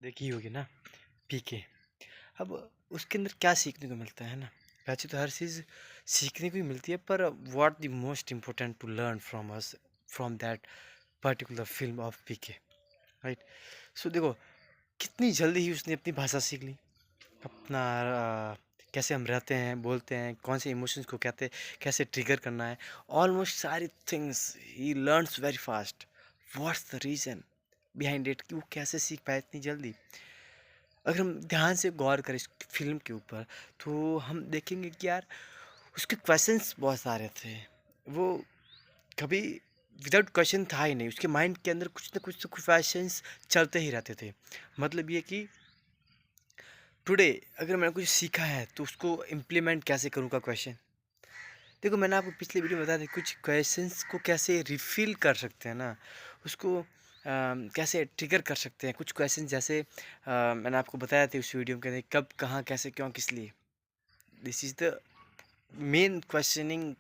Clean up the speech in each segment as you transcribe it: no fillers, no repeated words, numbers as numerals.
देखी होगी ना, पीके। अब उसके अंदर क्या सीखने को मिलता है ना? वैसे तो हर चीज़ सीखने को ही मिलती है, पर what the most important to learn from us from that particular film of PK, right? So देखो, कितनी जल्दी ही उसने अपनी भाषा सीख ली, अपना कैसे हम रहते हैं, बोलते हैं, कौन से इमोशंस को कहते, कैसे ट्रिगर करना है, ऑलमोस्ट सारी things he learns very fast. What's the reason behind it कि वो कैसे सीख पाए इतनी जल्दी? अगर हम ध्यान से गौर करें इस फिल्म के ऊपर, तो हम देखेंगे कि यार उसके क्वेश्चंस बहुत सारे थे। वो कभी विदाउट क्वेश्चन था ही नहीं, उसके माइंड के अंदर कुछ ना कुछ तो क्वेश्चंस चलते ही रहते थे। मतलब ये कि टुडे अगर मैंने कुछ सीखा है तो उसको इम्प्लीमेंट कैसे करूँ का क्वेश्चन। देखो, मैंने आपको पिछले वीडियो में बताया था कुछ क्वेश्चंस को कैसे रिफिल कर सकते हैं ना, उसको कैसे ट्रिगर कर सकते हैं। कुछ क्वेश्चन जैसे मैंने आपको बताया था उस वीडियो के अंदर, कब, कहाँ, कैसे, क्यों, किस लिए। This is the main questioning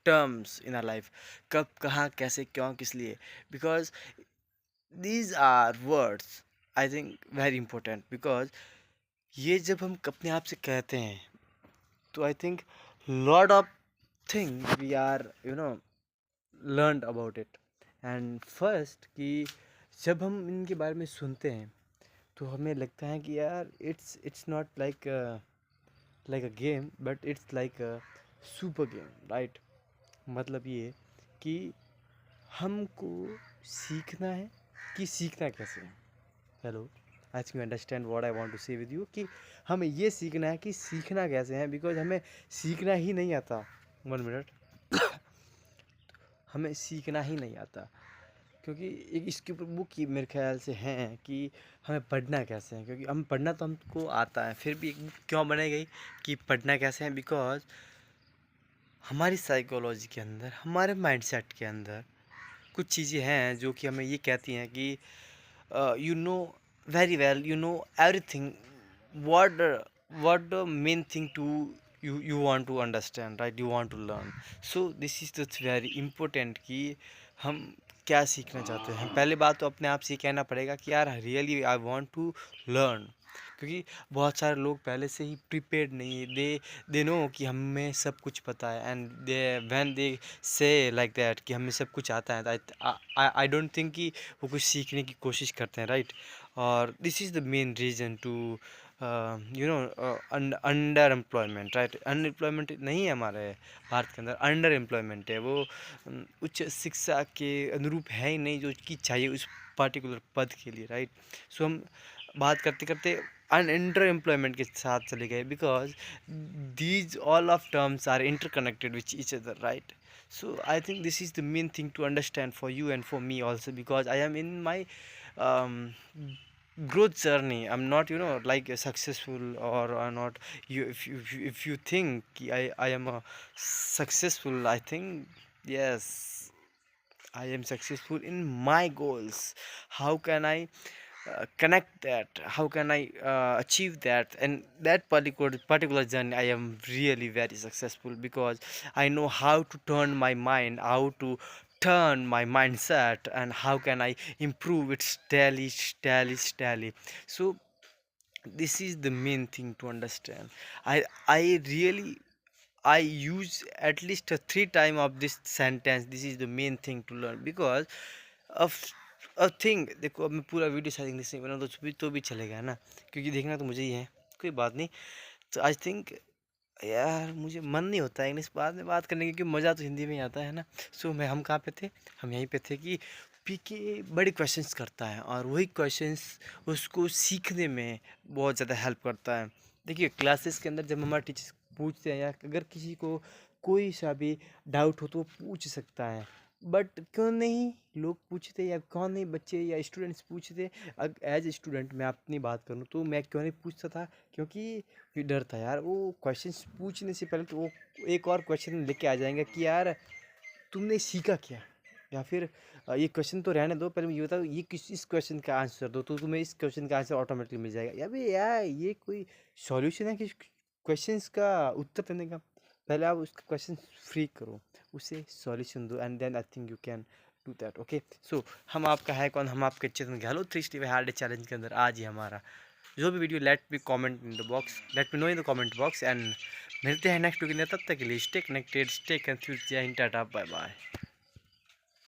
terms in our life. कब, कहाँ, कैसे, क्यों, किस लिए। Because these are words I think very important. Because ये जब हम अपने आप से कहते हैं तो I think lot of thing we are learned about it. And first कि जब हम इनके बारे में सुनते हैं तो हमें लगता है कि यार it's not like a game, but it's like a super game, right? मतलब ये कि हमको सीखना है कि सीखना कैसे है। Hello, I think you understand what I want to say with you कि हमें ये सीखना है कि सीखना कैसे है। बिकॉज हमें सीखना ही नहीं आता। 1 मिनट। हमें सीखना ही नहीं आता, क्योंकि एक इसके ऊपर बुक ही मेरे ख्याल से हैं कि हमें पढ़ना कैसे है। क्योंकि हम पढ़ना तो हमको आता है, फिर भी एक बुक क्यों बनाई गई कि पढ़ना कैसे है? बिकॉज हमारी साइकोलॉजी के अंदर, हमारे माइंडसेट के अंदर कुछ चीज़ें हैं जो कि हमें ये कहती हैं कि you know very well, you know everything, what what the main thing to you want to understand, right? You want to learn. So this is the very important कि हम क्या सीखना चाहते हैं। पहले बात तो अपने आप से ये कहना पड़ेगा कि यार really I want to learn. क्योंकि बहुत सारे लोग पहले से ही प्रिपेयर्ड नहीं है, दे नो कि हमें सब कुछ पता है। एंड दे व्हेन दे से लाइक दैट कि हमें सब कुछ आता है, आई डोंट थिंक कि वो कुछ सीखने की कोशिश करते हैं, राइट? और this is the main reason to under employment, right? Unemployment नहीं है हमारे भारत के अंदर, अंडर एम्प्लॉयमेंट है। वो उच्च शिक्षा के अनुरूप है ही नहीं जो कि चाहिए उस पर्टिकुलर पद के लिए, राइट? सो हम बात करते करते अंडर एम्प्लॉयमेंट के साथ चले गए। Because these all of terms are interconnected which each other, right? So I think this is the main thing to understand for you and for me also, because I am in my um, growth journey. I'm not like successful or not. If you think कि I am a successful, I think yes, I am successful in my goals. How can I connect that? How can I achieve that? And that particular journey, I am really very successful because I know how to turn my mind, how to turn my mindset, and how can I improve it daily. So this is the main thing to understand. I really I use at least a 3 times of this sentence. This is the main thing to learn because of a thing. देखो, अब मैं पूरा video शायद English में बनाऊँ तो भी चलेगा ना, क्योंकि देखना तो मुझे ही है। कोई बात नहीं। तो आई थिंक यार मुझे मन नहीं होता है इंग्लिश बाद में बात करने की, क्योंकि मज़ा तो हिंदी में ही आता है ना। सो हम कहाँ पे थे? हम यहीं पे थे कि पीके बड़े क्वेश्चंस करता है और वही क्वेश्चंस उसको सीखने में बहुत ज़्यादा हेल्प करता है। देखिए, क्लासेस के अंदर जब हमारे टीचर्स पूछते हैं या अगर किसी को कोई सा भी डाउट हो तो वो पूछ सकता है। बट क्यों नहीं लोग पूछते, या क्यों नहीं बच्चे या स्टूडेंट्स पूछते? एज ए स्टूडेंट मैं अपनी बात करूँ तो मैं क्यों नहीं पूछता था? क्योंकि ये डर था यार, वो क्वेश्चंस पूछने से पहले तो वो एक और क्वेश्चन लेके आ जाएंगे कि यार तुमने सीखा क्या? या फिर ये क्वेश्चन तो रहने दो, पहले मुझे ये बताओ ये किस इस क्वेश्चन का आंसर दो, तो तुम्हें इस क्वेश्चन का आंसर ऑटोमेटिकली मिल जाएगा। या भाई यार ये कोई सॉल्यूशन है कि क्वेश्चंस का उत्तर देने का? पहले आप उसका क्वेश्चन फ्री करो, उसे सॉल्यूशन दो, and then I think you can do that. Okay, so हम आपका है कौन, हम आपके चेतन गहलोत 365 हार्ड चैलेंज के अंदर आज ही हमारा जो भी video, let me comment in the box, let me know in the comment box, and मिलते हैं नेक्स्ट वीडियो के लिए। तब तक के लिए स्टे कनेक्टेड, स्टे कंफ्यूज। जय हिंद, टाटा, बाय बाय।